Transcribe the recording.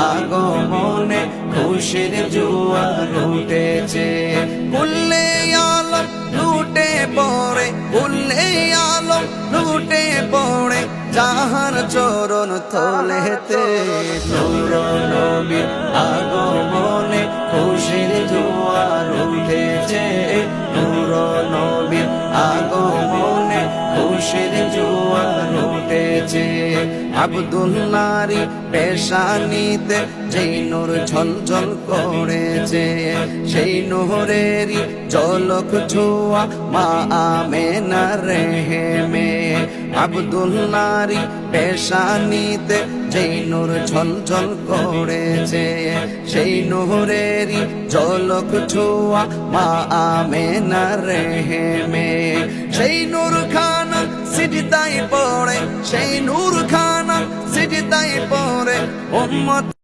আগমনে খুশির জোয়ার উঠেছে। কুল্লে আলম লুটে পড়ে, কুল্লে আলম লুটে পড়ে যাহার চরণ তলেতে। নূর নবীর আগমনে খুশির জোয়ার উঠেছে। নূর নবীর আগমনে খুশির জোয়ার উঠেছে। আব্দুল্লাহরি পেশানিতে যেই নূর ঝলঝল করেছে, সেই নূরেরই ঝলক ছোঁয়া মা আমেনার রেহেমে। আব্দুল্লাহরি পেশানিতে যেই নূর ঝলঝল করেছে, সেই নূরেরই ঝলক ছোঁয়া মা আমেনার রেহেমে। সেই নূর খানা সিজদায় পড়ে, সেই নূর খানা সিজদায় পড়ে উম্মত